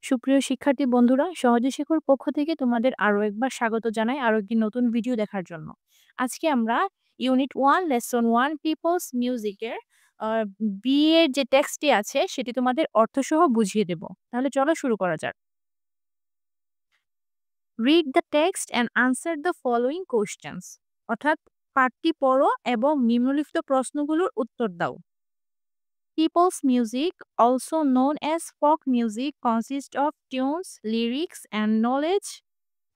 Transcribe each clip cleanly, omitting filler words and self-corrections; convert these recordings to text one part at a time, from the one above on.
সুপ্রিয় শিক্ষার্থী বন্ধুরা, সহজে শেখার পক্ষ থেকে তোমাদের আরো একবার স্বাগত জানাই আরো একটি নতুন ভিডিও দেখার জন্য। আজকে আমরা ইউনিট 1 লেসন 1 পিপলস মিউজিকের আ বি এর যে টেক্সটটি আছে সেটি তোমাদের অর্থসহ বুঝিয়ে দেব। তাহলে চলো শুরু করা যাক। Read the text and answer the following questions. অর্থাৎ পাঠটি পড়ো এবং নিম্নলিখিত প্রশ্নগুলোর উত্তর দাও। People's music, also known as folk music, consists of tunes, lyrics, and knowledge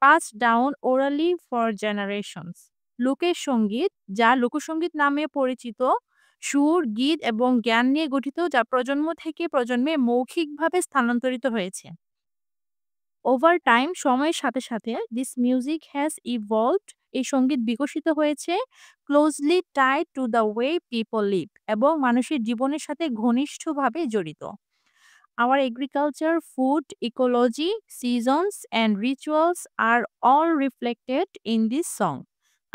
passed down orally for generations. লোকের সঙ্গীত, যা লোকসঙ্গীত নামে পরিচিত, সুর, গীত এবং জ্ঞান নিয়ে গঠিত, যা প্রজন্ম থেকে প্রজন্মে মৌখিকভাবে স্থানান্তরিত হয়েছে। ওভার টাইম, সময়ের সাথে সাথে, দিস মিউজিক হ্যাজ ইভলভড, এই সঙ্গীত বিকশিত হয়েছে, closely tied to the way people leave, এবং মানুষের জীবনের সাথে ঘনিষ্ঠভাবে জড়িত। Our agriculture, food, ecology, seasons, and rituals are all reflected in this song.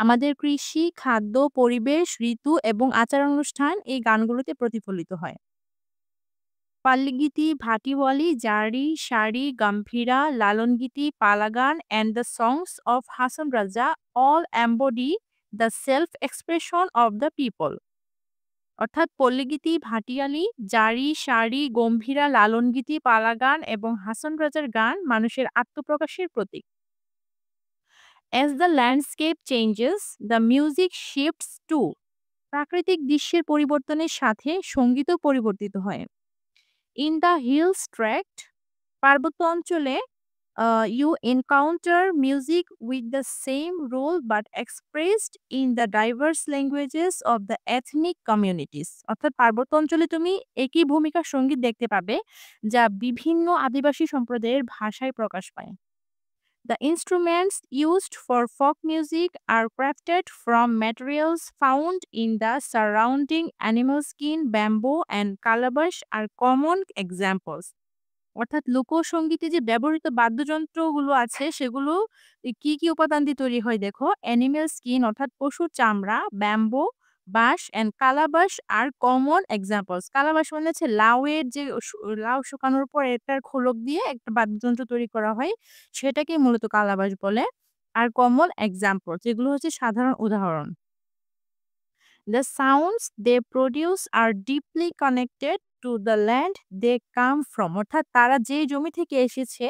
আমাদের কৃষি, খাদ্য, পরিবেশ, ঋতু এবং আচার-অনুষ্ঠান এই গানগুলোতে প্রতিফলিত হয়। পাল্লিগীতি, ভাটিওয়ালি, জারি, sari, গাম্ভীরা, Lalongiti, পালাগান, and the songs of Hasan Raja all embody the self-expression of the people. অর্থাৎ পল্লীগীতি, ভাটিয়ালি, জারি, শাড়ি, গম্ভীরা, লালনগীতি, পালাগান এবং হাসন রাজার গান মানুষের আত্মপ্রকাশের প্রতীক। As the landscape changes, the music shifts too. প্রাকৃতিক দৃশ্যের পরিবর্তনের সাথে সঙ্গীতও পরিবর্তিত হয়। In the hills tract, পার্বত্য অঞ্চলে you encounter music with the same role but expressed in the diverse languages of the ethnic communities. অর্থাৎ পার্বত্য অঞ্চলে তুমি একই ভূমিকার সঙ্গীত দেখতে পাবে, যা বিভিন্ন আদিবাসী সম্প্রদায়ের ভাষায় প্রকাশ পায়। The instruments used for folk music are crafted from materials found in the surrounding animal skin, bamboo, and calabash are common examples. অর্থাৎ লোকসঙ্গীতে যে ব্যবহৃত বাদ্যযন্ত্রগুলো আছে সেগুলো কি, কি উপাদান দিয়ে তৈরি হয় দেখো। অ্যানিমাল স্কিন অর্থাৎ পশুর চামড়া, ব্যাম্বো, বাঁশ অ্যান্ড কালাবাঁশ আর কমন এক্সাম্পলস। কালাবাঁশ মানে হচ্ছে লাউয়ের যে লাউ শুকানোর পর এটার খোলক দিয়ে একটা বাদ্যযন্ত্র তৈরি করা হয়, সেটাকেই মূলত কালাবাঁশ বলে। আর কমন এক্সাম্পল যেগুলো হচ্ছে সাধারণ উদাহরণ। The sounds they produce are deeply connected to the land they come from. অর্থাৎ তারা যে জমি থেকে এসেছে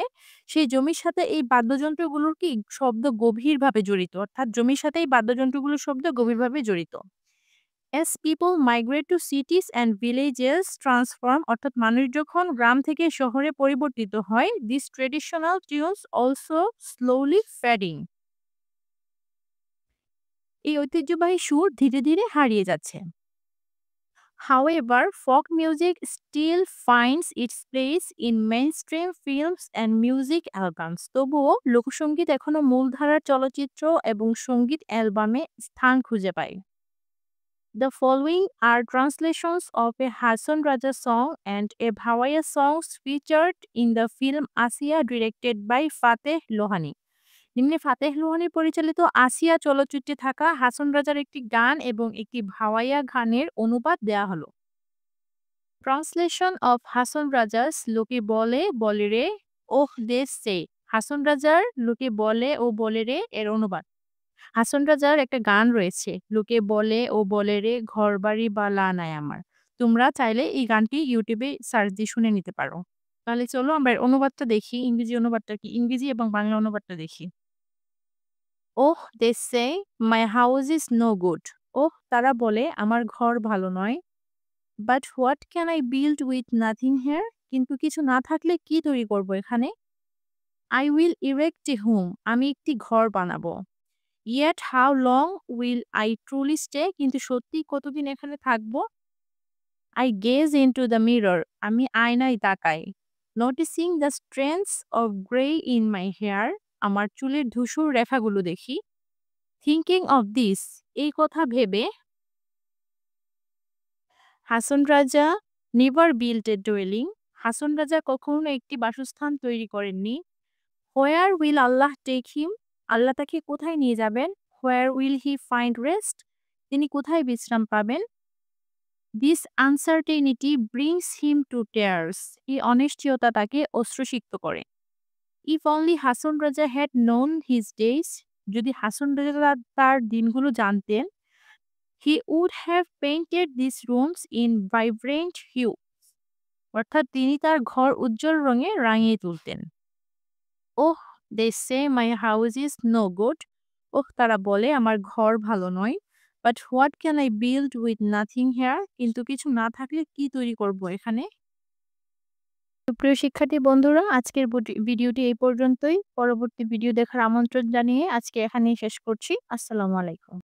সেই জমির সাথে এই বাদ্যযন্ত্রগুলোর কি শব্দ গভীরভাবে জড়িত। অর্থাৎ জমির সাথে এই বাদ্যযন্ত্রগুলোর শব্দ গভীরভাবে জড়িত। As people migrate to cities and villages transform, অর্থাৎ মানুষ যখন গ্রাম থেকে শহরে পরিবর্তিত হয়, these traditional tunes also slowly fading. এই ঐতিহ্যবাহী সুর ধীরে ধীরে হারিয়ে যাচ্ছে। However, folk music still finds its place in mainstream films and music albums. তবুও লোকসঙ্গীত এখনো মূলধারার চলচ্চিত্র এবং সঙ্গীত অ্যালবামে স্থান খুঁজে পায়। The following are translations of a Hasan Raja song and a Bhawaiya songs featured in the film Asiya directed by Fateh Lohani. নিম্নে ফাতেহ লোহানী পরিচালিত আসিয়া চলচ্চিত্রে থাকা হাসন রাজার একটি গান এবং একটি ভাওয়াইয়া গানের অনুবাদ দেয়া হলো। ট্রান্সলেশন অফ হাসন রাজাস লোকে বলে বলে রে ওহ দেশ সে। হাসন রাজার লোকে বলে ও বলে রে এর অনুবাদ। হাসন রাজার একটা গান রয়েছে, লোকে বলে ও বলে রে ঘর বাড়ি বা লা নাই আমার। তোমরা চাইলে এই গানটি ইউটিউবে সার্চ দিয়ে শুনে নিতে পারো। তাহলে চলো আমরা এর অনুবাদটা দেখি, ইংরেজি অনুবাদটা কি, ইংরেজি এবং বাংলা অনুবাদটা দেখি। Oh they say my house is no good. ওহ তারা বলে আমার ঘর ভালো নয়। But what can I build with nothing here, কিন্তু কিছু না থাকলে কি তৈরি করব এখানে। I will erect a home, আমি একটি ঘর বানাবো। Yet how long will I truly stay, কিন্তু সত্যি কতদিন এখানে থাকবো। I gaze into the mirror, আমি আয়নায় তাকাই। Noticing the strengths of grey in my hair, আমার চুলের ধূসর রেখাগুলো দেখি। থিঙ্কিং অফ দিস, এই কথা ভেবে। হাসন রাজা নেভার বিল্ট এ ডোয়েলিং, হাসন রাজা কখনো একটি বাসস্থান তৈরি করেননি। Where will Allah take him, আল্লাহ তাকে কোথায় নিয়ে যাবেন। Where will he find rest, তিনি কোথায় বিশ্রাম পাবেন। This uncertainty brings him to tears. এই অনিশ্চয়তা তাকে অশ্রুসিক্ত করে। If only Hason Raja had known his days, যদি হাসন রাজা তার দিনগুলো জানতেন, he would have painted these rooms in vibrant hue. অর্থাৎ তিনি তার ঘর উজ্জ্বল রঙে রাঙিয়ে তুলতেন। ওহ, they say my house is no good. ওহ, তারা বলে আমার ঘর ভালো নয়। But what can I build with nothing here? কিন্তু কিছু না থাকলে কি তৈরি করব এখানে? প্রিয় শিক্ষার্থী বন্ধুরা, আজকের ভিডিওটি এই পর্যন্তই। পরবর্তী ভিডিও দেখার আমন্ত্রণ জানিয়ে আজকে এখানেই শেষ করছি। আসসালামু আলাইকুম।